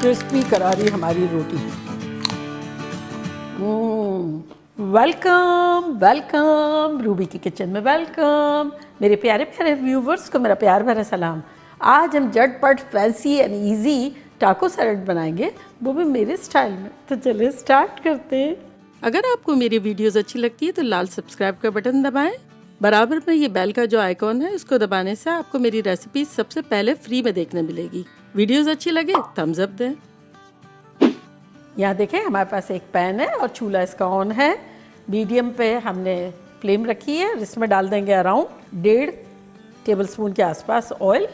Crispy करारी हमारी रोटी। Welcome welcome Ruby की किचन में वेलकम। मेरे प्यारे प्यारे व्यूवर्स को मेरा प्यार भरा सलाम। आज हम झटपट फैंसी एंड इजी टाको सैलेड बनाएंगे, वो भी मेरे स्टाइल में। तो चलिए स्टार्ट करते हैं। अगर आपको मेरी वीडियोस अच्छी लगती है तो लाल सब्सक्राइब का बटन दबाएं। बराबर में ये बेल का जो आइकॉन है उसको दबाने से आपको मेरी रेसिपी सबसे पहले फ्री में देखने मिलेगी। वीडियोस अच्छी लगे थम्स अप दें। यहाँ देखें हमारे पास एक पैन है और चूल्हा इसका ऑन है। मीडियम पे हमने फ्लेम रखी है। इसमें डाल देंगे अराउंड 1.5 टेबलस्पून के आसपास ऑयल।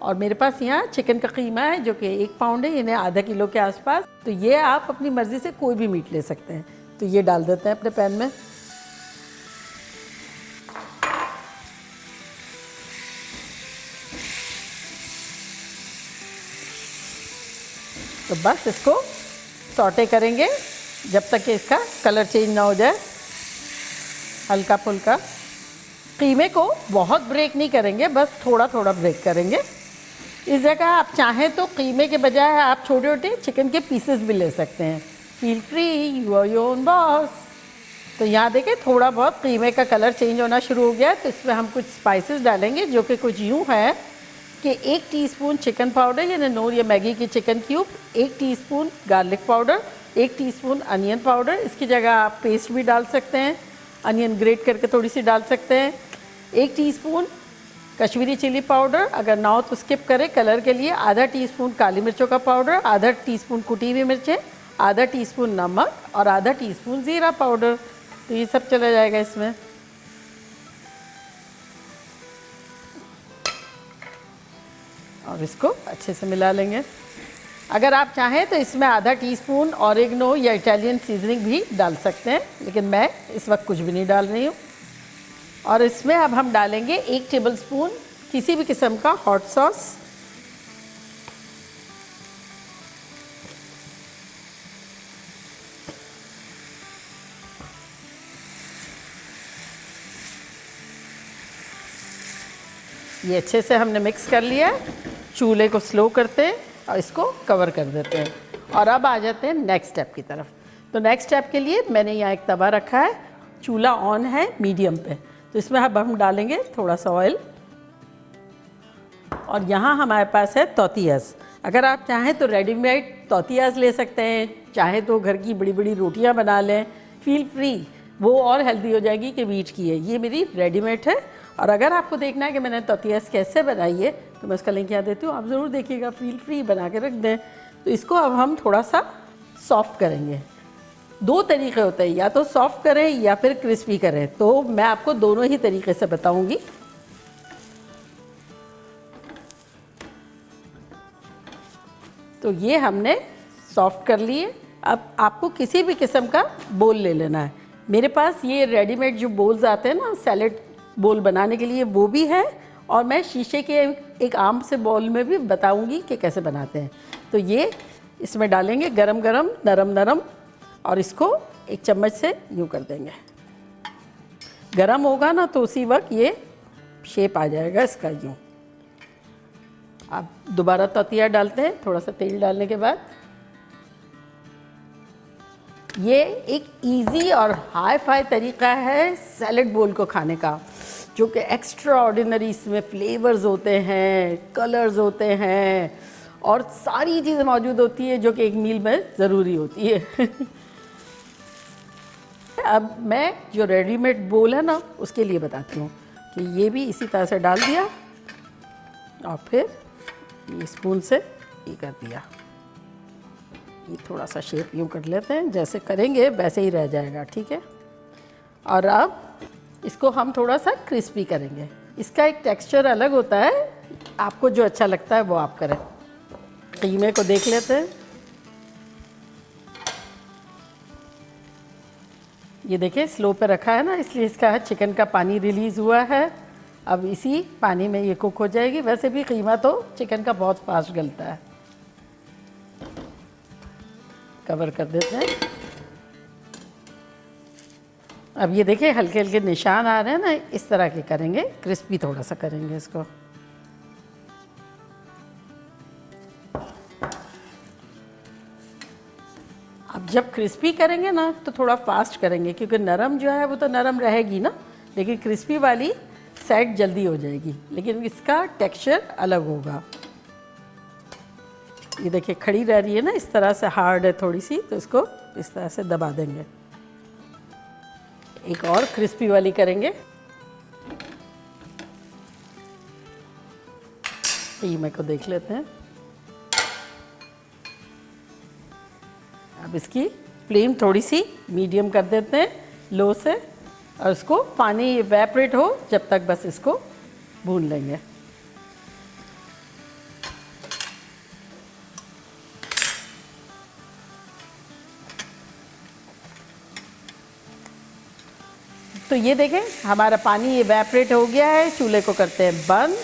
और मेरे पास यहाँ चिकन का कीमा है जो कि 1 पाउंड है, इन्हें आधा किलो के आसपास। तो ये आप अपनी मर्ज़ी से कोई भी मीट ले सकते हैं। तो ये डाल देते हैं अपने पैन में। तो बस इसको सौटे करेंगे जब तक कि इसका कलर चेंज ना हो जाए, हल्का फुल्का। कीमे को बहुत ब्रेक नहीं करेंगे, बस थोड़ा थोड़ा ब्रेक करेंगे। इस जगह आप चाहें तो कीमे के बजाय आप छोटे छोटे चिकन के पीसेस भी ले सकते हैं। Feel free, you are your own boss. तो यहाँ देखें थोड़ा बहुत कीमे का कलर चेंज होना शुरू हो गया। तो इसमें हम कुछ स्पाइसेस डालेंगे जो कि कुछ यूँ है कि 1 टीस्पून चिकन पाउडर यानी नोर या मैगी की chicken cube, 1 teaspoon garlic powder, 1 teaspoon onion powder. इसकी जगह आप पेस्ट भी डाल सकते हैं, अनियन ग्रेट करके थोड़ी सी डाल सकते हैं। 1 टीस्पून कश्मीरी चिली पाउडर, अगर ना हो तो स्किप करें कलर के लिए। आधा टीस्पून काली मिर्चों का पाउडर, आधा टीस्पून कुटी हुई मिर्चें, आधा टीस्पून नमक और आधा टीस्पून ज़ीरा पाउडर। तो ये सब चला जाएगा इसमें। और इसको अच्छे से मिला लेंगे। अगर आप चाहें तो इसमें आधा टीस्पून ऑरिगेनो या इटालियन सीजनिंग भी डाल सकते हैं, लेकिन मैं इस वक्त कुछ भी नहीं डाल रही हूँ। और इसमें अब हम डालेंगे 1 टेबलस्पून किसी भी किस्म का हॉट सॉस। ये अच्छे से हमने मिक्स कर लिया है। चूल्हे को स्लो करते हैं और इसको कवर कर देते हैं। और अब आ जाते हैं नेक्स्ट स्टेप की तरफ। तो नेक्स्ट स्टेप के लिए मैंने यहाँ एक तवा रखा है, चूल्हा ऑन है मीडियम पे। तो इसमें अब हम डालेंगे थोड़ा सा ऑयल। और यहाँ हमारे पास है तौतियाज़। अगर आप चाहें तो रेडीमेड तौतियाज़ ले सकते हैं, चाहे तो घर की बड़ी बड़ी रोटियाँ बना लें। फील फ्री, वो और हेल्दी हो जाएगी कि वीट की है। ये मेरी रेडीमेड है। और अगर आपको देखना है कि मैंने तौतियाज़ कैसे बनाई है तो मैं उसका लिंक यहाँ देती हूँ, आप ज़रूर देखिएगा। फील फ्री, बना के रख दें। तो इसको अब हम थोड़ा सा सॉफ्ट करेंगे। 2 तरीक़े होते हैं, या तो सॉफ्ट करें या फिर क्रिस्पी करें। तो मैं आपको दोनों ही तरीके से बताऊँगी। तो ये हमने सॉफ्ट कर लिए। अब आपको किसी भी किस्म का बोल ले लेना है। मेरे पास ये रेडीमेड जो बोल्स आते हैं ना सैलेड बोल बनाने के लिए, वो भी है। और मैं शीशे के एक आम से बोल में भी बताऊंगी कि कैसे बनाते हैं। तो ये इसमें डालेंगे गरम गरम नरम नरम, और इसको एक चम्मच से यूँ कर देंगे। गरम होगा ना तो उसी वक्त ये शेप आ जाएगा इसका यूँ। अब दोबारा तौतिया डालते हैं थोड़ा सा तेल डालने के बाद। ये एक इजी और हाई फाई तरीका है सैलेड बोल को खाने का, जो कि एक्स्ट्रा ऑर्डिनरी। इसमें फ्लेवर्स होते हैं, कलर्स होते हैं और सारी चीज़ें मौजूद होती है जो कि एक मील में ज़रूरी होती है। अब मैं जो रेडीमेड बोल है ना उसके लिए बताती हूँ कि ये भी इसी तरह से डाल दिया और फिर ये स्पून से ये कर दिया। ये थोड़ा सा शेप यूँ कर लेते हैं, जैसे करेंगे वैसे ही रह जाएगा, ठीक है। और अब इसको हम थोड़ा सा क्रिस्पी करेंगे। इसका एक टेक्सचर अलग होता है, आपको जो अच्छा लगता है वो आप करें। कीमे को देख लेते हैं। ये देखिए स्लो पे रखा है ना, इसलिए इसका चिकन का पानी रिलीज़ हुआ है। अब इसी पानी में ये कुक हो जाएगी। वैसे भी कीमा तो चिकन का बहुत फास्ट गलता है। कवर कर देते हैं। अब ये देखिए हल्के हल्के निशान आ रहे हैं ना, इस तरह के करेंगे, क्रिस्पी थोड़ा सा करेंगे इसको। अब जब क्रिस्पी करेंगे ना तो थोड़ा फास्ट करेंगे, क्योंकि नरम जो है वो तो नरम रहेगी ना, लेकिन क्रिस्पी वाली सेट जल्दी हो जाएगी, लेकिन इसका टेक्सचर अलग होगा। ये देखिए खड़ी रह रही है ना, इस तरह से हार्ड है थोड़ी सी, तो इसको इस तरह से दबा देंगे। एक और क्रिस्पी वाली करेंगे। कीमे को देख लेते हैं। अब इसकी फ्लेम थोड़ी सी मीडियम कर देते हैं, लो से, और इसको पानी इवेपोरेट हो जब तक बस इसको भून लेंगे। तो ये देखें हमारा पानी इवेपोरेट हो गया है। चूल्हे को करते हैं बंद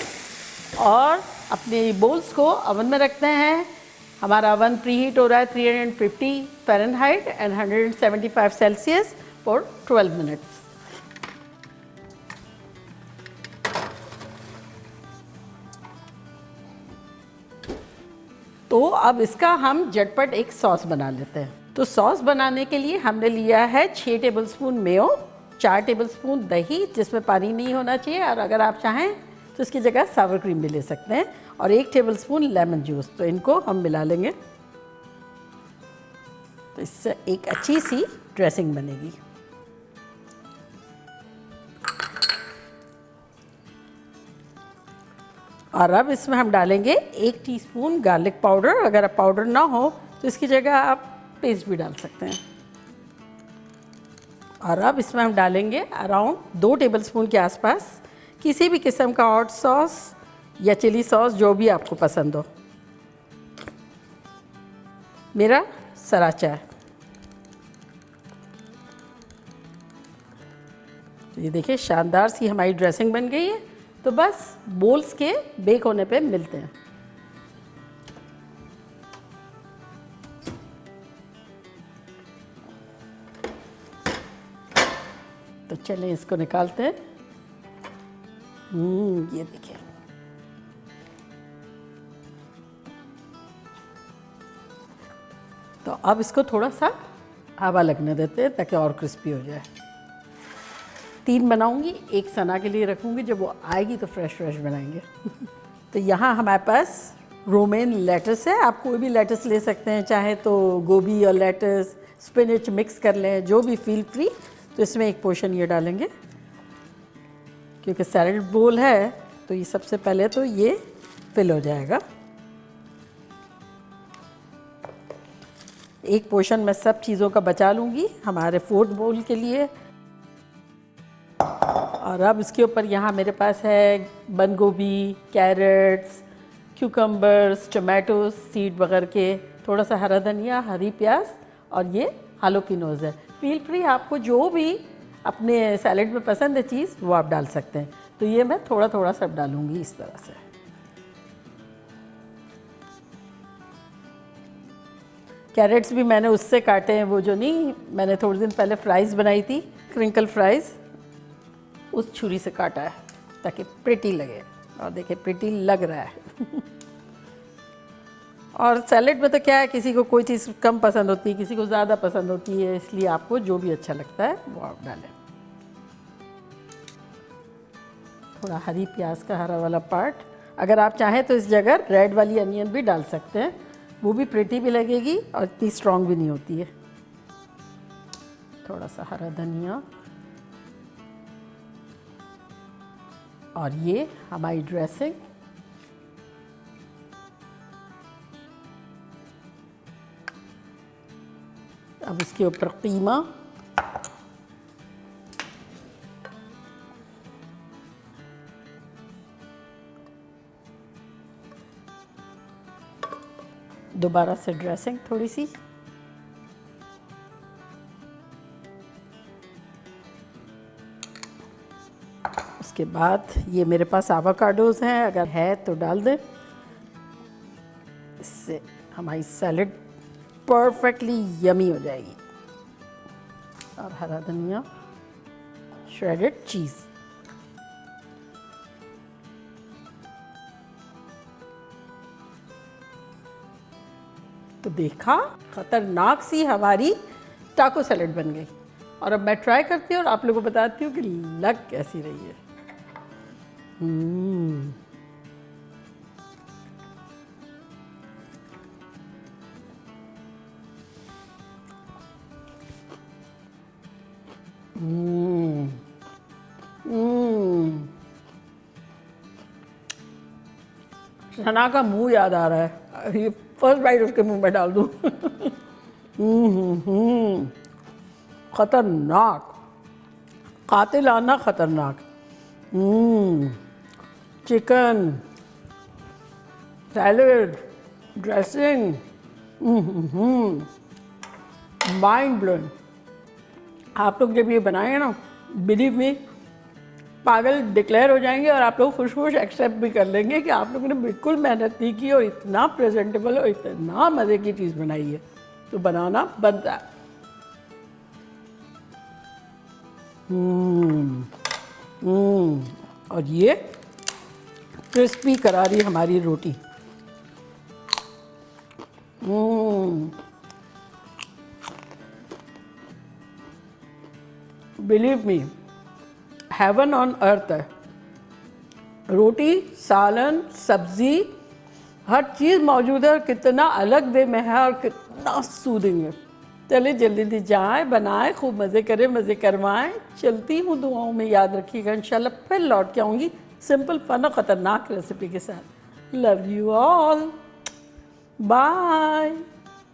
और अपने बोल्स को ओवन में रखते हैं। हमारा ओवन प्रीहीट हो रहा है 350 Fahrenheit and 175 Celsius for 12 minutes. तो अब इसका हम झटपट एक सॉस बना लेते हैं। तो सॉस बनाने के लिए हमने लिया है 6 टेबलस्पून मेयो, 4 टेबलस्पून दही जिसमें पानी नहीं होना चाहिए, और अगर आप चाहें तो इसकी जगह सावर क्रीम भी ले सकते हैं, और 1 टेबलस्पून लेमन जूस। तो इनको हम मिला लेंगे, तो इससे एक अच्छी सी ड्रेसिंग बनेगी। और अब इसमें हम डालेंगे 1 टीस्पून गार्लिक पाउडर। अगर आप पाउडर ना हो तो इसकी जगह आप पेस्ट भी डाल सकते हैं। और अब इसमें हम डालेंगे अराउंड 2 टेबलस्पून के आसपास किसी भी किस्म का हॉट सॉस या चिली सॉस, जो भी आपको पसंद हो। मेरा सराचा है। तो ये देखिए शानदार सी हमारी ड्रेसिंग बन गई है। तो बस बोल्स के बेक होने पे मिलते हैं। तो चलें इसको निकालते हैं। ये देखिए तो अब इसको थोड़ा सा हवा लगने देते हैं ताकि और क्रिस्पी हो जाए। 3 बनाऊंगी, एक सना के लिए रखूंगी, जब वो आएगी तो फ्रेश फ्रेश बनाएंगे। तो यहाँ हमारे पास रोमेन लेटस है। आप कोई भी लेटस ले सकते हैं, चाहे तो गोभी और लेटस, स्पिनच मिक्स कर लें, जो भी फील फ्री। तो इसमें एक पोर्शन ये डालेंगे, क्योंकि सैलड बोल है तो ये सबसे पहले तो ये फिल हो जाएगा। एक पोर्शन मैं सब चीज़ों का बचा लूँगी हमारे 4th बोल के लिए। और अब इसके ऊपर यहाँ मेरे पास है बंद गोभी, कैरेट्स, क्यूकम्बर्स, टमाटोज सीड वगैरह के, थोड़ा सा हरा धनिया, हरी प्याज, और ये हालोपिनोज है। फील फ्री, आपको जो भी अपने सैलेड में पसंद है चीज़ वो आप डाल सकते हैं। तो ये मैं थोड़ा थोड़ा सब डालूँगी इस तरह से। कैरेट्स भी मैंने उससे काटे हैं, वो जो नहीं, मैंने थोड़े दिन पहले फ्राइज़ बनाई थी, क्रिंकल फ्राइज़, उस छुरी से काटा है ताकि प्रिटी लगे। और देखिए प्रिटी लग रहा है। और सैलेड में तो क्या है, किसी को कोई चीज़ कम पसंद होती है, किसी को ज़्यादा पसंद होती है, इसलिए आपको जो भी अच्छा लगता है वो आप डालें। थोड़ा हरी प्याज का हरा वाला पार्ट, अगर आप चाहें तो इस जगह रेड वाली अनियन भी डाल सकते हैं, वो भी प्रिटी भी लगेगी और इतनी स्ट्रॉन्ग भी नहीं होती है। थोड़ा सा हरा धनिया, और ये हमारी ड्रेसिंग। अब इसके ऊपर कीमा, दोबारा से ड्रेसिंग थोड़ी सी, उसके बाद ये मेरे पास आवाकाडोज़ हैं, अगर है तो डाल दें। इससे हमारी सैलेड परफेक्टली यमी हो जाएगी। और हरा धनिया, श्रेडेड चीज़। तो देखा, खतरनाक सी हमारी टाको सैलेड बन गई। और अब मैं ट्राई करती हूँ और आप लोगों को बताती हूँ कि लग कैसी रही है। सना का मुंह याद आ रहा है, ये फर्स्ट बाइट उसके मुंह में डाल दूँ। खतरनाक, कातिलाना खतरनाक। Chicken, salad, dressing, mind blowing. आप लोग जब ये बनाएंगे ना, बिलीव मी, पागल डिक्लेयर हो जाएंगे और आप लोग खुश खुश एक्सेप्ट भी कर लेंगे कि आप लोगों ने बिल्कुल मेहनत नहीं की और इतना प्रेजेंटेबल और इतना मज़े की चीज़ बनाई है। तो बनाना बनता है। और ये क्रिस्पी करारी हमारी रोटी। Believe me, heaven on earth है। रोटी, सालन, सब्जी, हर चीज़ मौजूद है और कितना अलग वे में है और कितना सूदिंग है। चलिए जल्दी जल्दी जाएं, बनाएं, खूब मज़े करें, मज़े करवाएं। चलती हूँ, दुआओं में याद रखिएगा। इंशाल्लाह फिर लौट के आऊँगी सिंपल फन और ख़तरनाक रेसिपी के साथ। लव यू ऑल, बाय,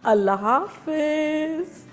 अल्लाह हाफिज़।